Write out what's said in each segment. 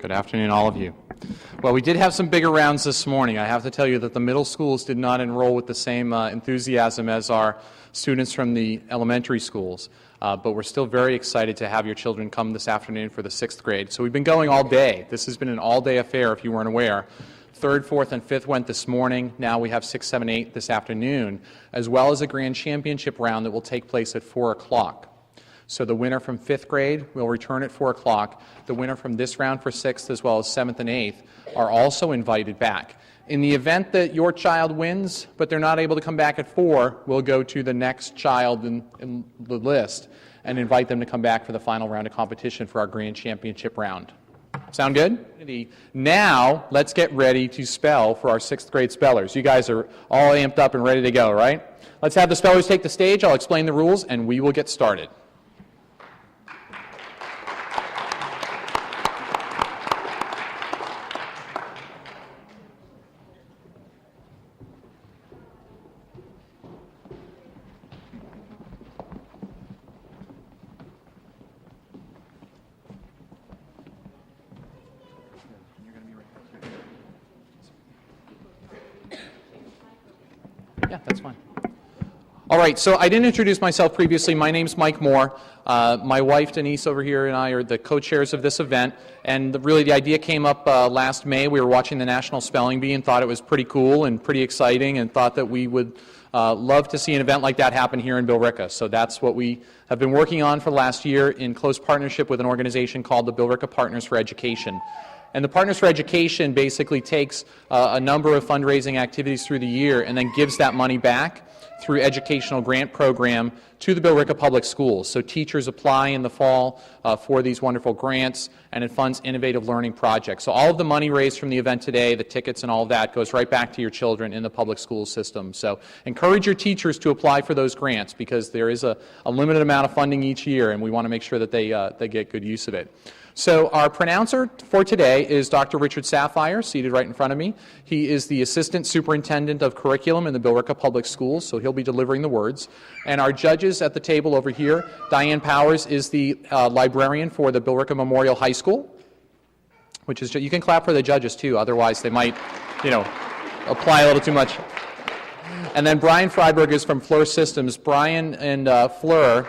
Good afternoon, all of you. Well, we did have some bigger rounds this morning. I have to tell you that the middle schools did not enroll with the same enthusiasm as our students from the elementary schools, but we're still very excited to have your children come this afternoon for the 6th grade. So we've been going all day. This has been an all-day affair, if you weren't aware. 3rd, 4th, and 5th went this morning. Now we have 6, 7, 8 this afternoon, as well as a grand championship round that will take place at 4 o'clock. So the winner from 5th grade will return at 4 o'clock. The winner from this round for 6th as well as 7th and 8th are also invited back. In the event that your child wins, but they're not able to come back at 4, we'll go to the next child in the list and invite them to come back for the final round of competition for our grand championship round. Sound good? Now, let's get ready to spell for our 6th grade spellers. You guys are all amped up and ready to go, right? Let's have the spellers take the stage. I'll explain the rules, and we will get started. Yeah, that's fine. All right, so I didn't introduce myself previously. My name's Mike Moore. My wife, Denise, over here, and I are the co-chairs of this event. And really, the idea came up last May. We were watching the National Spelling Bee and thought it was pretty cool and pretty exciting and thought that we would love to see an event like that happen here in Billerica. So that's what we have been working on for the last year in close partnership with an organization called the Billerica Partners for Education. And the Partners for Education basically takes a number of fundraising activities through the year and then gives that money back through educational grant program to the Billerica Public Schools. So teachers apply in the fall for these wonderful grants, and it funds innovative learning projects. So all of the money raised from the event today, the tickets and all of that, goes right back to your children in the public school system. So encourage your teachers to apply for those grants because there is a limited amount of funding each year, and we want to make sure that they get good use of it. So our pronouncer for today is Dr. Richard Sapphire, seated right in front of me. He is the Assistant Superintendent of Curriculum in the Billerica Public Schools, so he'll be delivering the words. And our judges at the table over here, Diane Powers is the librarian for the Billerica Memorial High School, which is, you can clap for the judges too, otherwise they might, apply a little too much. And then Brian Freiberg is from Fleur Systems. Brian and Fleur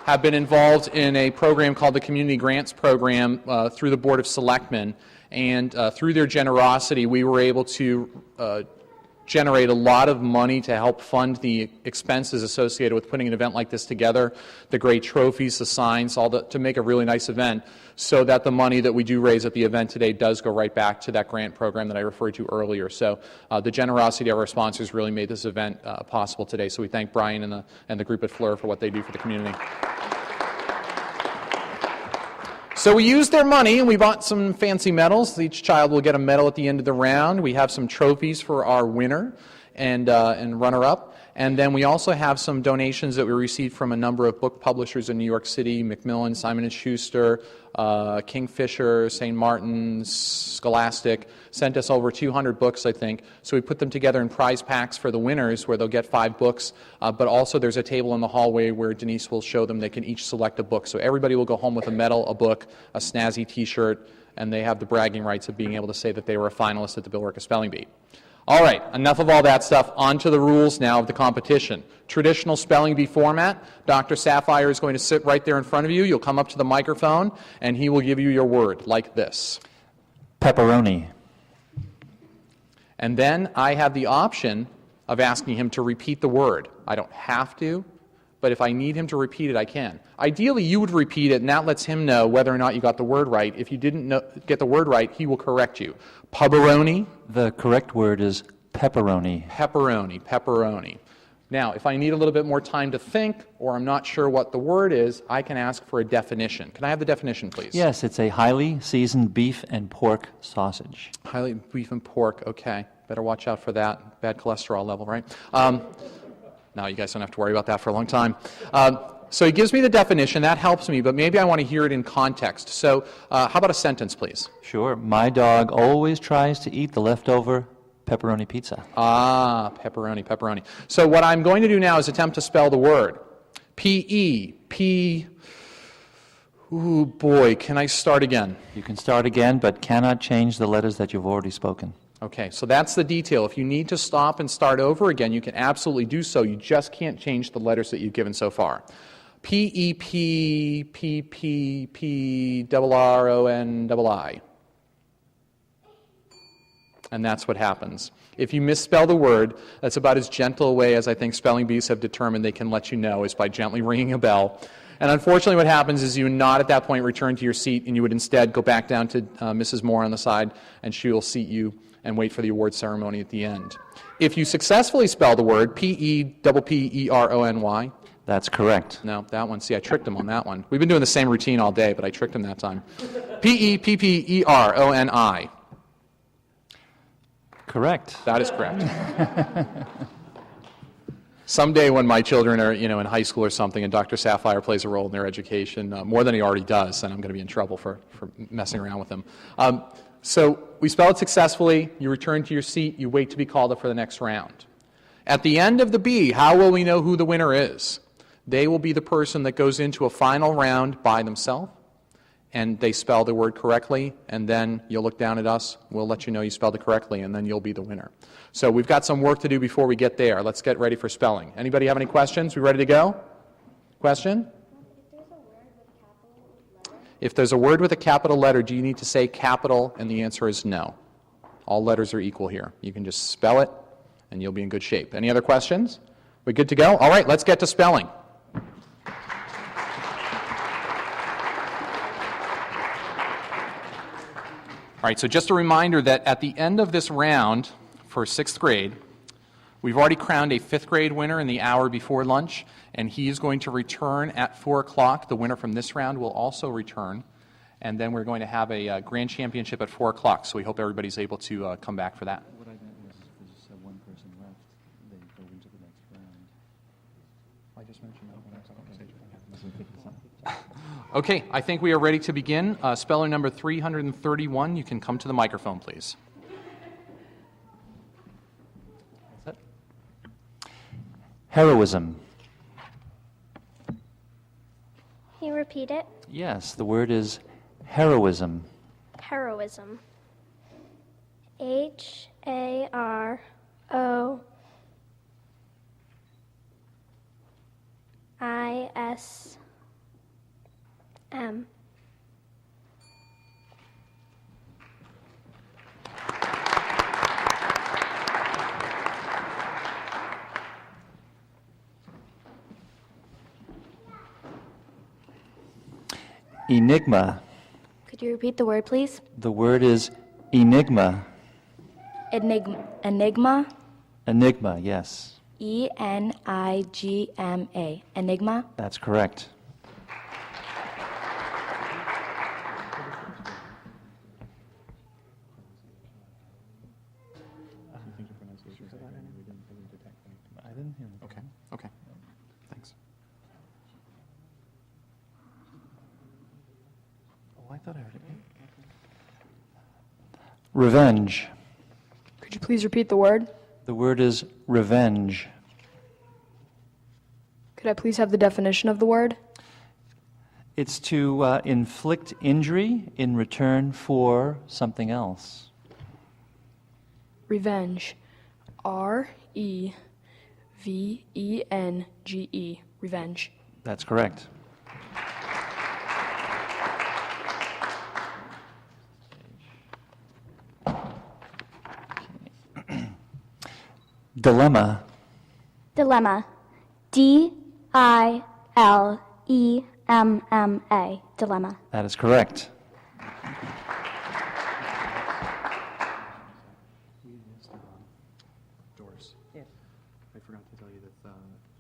have been involved in a program called the Community Grants Program through the Board of Selectmen, and through their generosity we were able to generate a lot of money to help fund the expenses associated with putting an event like this together, the great trophies, the signs, to make a really nice event, so that the money that we do raise at the event today does go right back to that grant program that I referred to earlier. So the generosity of our sponsors really made this event possible today. So we thank Brian and the group at Fleur for what they do for the community. So we used their money and we bought some fancy medals. Each child will get a medal at the end of the round. We have some trophies for our winner and runner-up. And then we also have some donations that we received from a number of book publishers in New York City: Macmillan, Simon & Schuster, Kingfisher, St. Martin's, Scholastic. Sent us over 200 books, I think. So we put them together in prize packs for the winners where they'll get 5 books. But also there's a table in the hallway where Denise will show them they can each select a book. So everybody will go home with a medal, a book, a snazzy T-shirt, and they have the bragging rights of being able to say that they were a finalist at the Billerica Spelling Bee. All right, enough of all that stuff. On to the rules now of the competition. Traditional spelling bee format. Dr. Sapphire is going to sit right there in front of you. You'll come up to the microphone, and he will give you your word, like this. Pepperoni. And then I have the option of asking him to repeat the word. I don't have to, but if I need him to repeat it, I can. Ideally, you would repeat it, and that lets him know whether or not you got the word right. If you didn't get the word right, he will correct you. Pepperoni. The correct word is pepperoni. Pepperoni, pepperoni. Now, if I need a little bit more time to think, or I'm not sure what the word is, I can ask for a definition. Can I have the definition, please? Yes, it's a highly seasoned beef and pork sausage. Highly beef and pork, okay. Better watch out for that. Bad cholesterol level, right? No, you guys don't have to worry about that for a long time. So he gives me the definition. That helps me, but maybe I want to hear it in context. So how about a sentence, please? Sure. My dog always tries to eat the leftover pepperoni pizza. Ah, pepperoni, pepperoni. So what I'm going to do now is attempt to spell the word. P-E, P... Ooh, boy, can I start again? You can start again, but cannot change the letters that you've already spoken. Okay, so that's the detail. If you need to stop and start over again, you can absolutely do so. You just can't change the letters that you've given so far. P-E-P, P-P-P, R-R-O-N-I. And that's what happens. If you misspell the word, that's about as gentle a way as I think spelling bees have determined they can let you know, is by gently ringing a bell. And unfortunately what happens is you would not at that point return to your seat, and you would instead go back down to Mrs. Moore on the side, and she will seat you and wait for the award ceremony at the end. If you successfully spell the word P-E-P-P-E-R-O-N-Y. That's correct. No, that one, see, I tricked him on that one. We've been doing the same routine all day, but I tricked him that time. P-E-P-P-E-R-O-N-I. Correct. That is correct. Someday when my children are, in high school or something, and Dr. Sapphire plays a role in their education, more than he already does, then I'm going to be in trouble for messing around with him. So we spell it successfully, you return to your seat, you wait to be called up for the next round. At the end of the B, how will we know who the winner is? They will be the person that goes into a final round by themselves, and they spell the word correctly, and then you'll look down at us, we'll let you know you spelled it correctly, and then you'll be the winner. So we've got some work to do before we get there. Let's get ready for spelling. Anybody have any questions? We ready to go? Question? If there's a word with a capital letter, do you need to say capital? And the answer is no. All letters are equal here. You can just spell it, and you'll be in good shape. Any other questions? We good to go? All right, let's get to spelling. All right, so just a reminder that at the end of this round for 6th grade, we've already crowned a 5th grade winner in the hour before lunch, and he is going to return at 4 o'clock. The winner from this round will also return, and then we're going to have a grand championship at 4 o'clock, so we hope everybody's able to come back for that. What I meant was if there's just one person left, they go into the next round. I just mentioned that. Okay, I think we are ready to begin. Speller number 331, you can come to the microphone, please. Heroism. Can you repeat it? Yes, the word is heroism. Heroism. H-A-R-O-I-S-M. Enigma. Could you repeat the word, please? The word is enigma. Enigma. Enigma, yes. E-N-I-G-M-A. Enigma. That's correct. I didn't hear it. Okay, thanks. Oh, I thought I heard it. Revenge. Could you please repeat the word? The word is revenge. Could I please have the definition of the word? It's to inflict injury in return for something else. Revenge. R-E-V-E-N-G-E. Revenge. That's correct. Dilemma. Dilemma. D-I-L-E-M-M-A. Dilemma. That is correct. Doors. Yes. I forgot to tell you that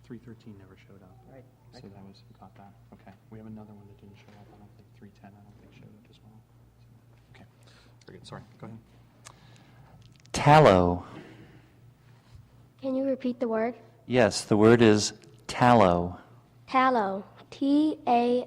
313 never showed up. Right. So that was, we got that. Okay. We have another one that didn't show up. I don't think 310, I don't think showed up as well. Okay. Very good. Sorry. Go ahead. Tallow. Can you repeat the word? Yes, the word is tallow. Tallow. T-A-L-L-O-W.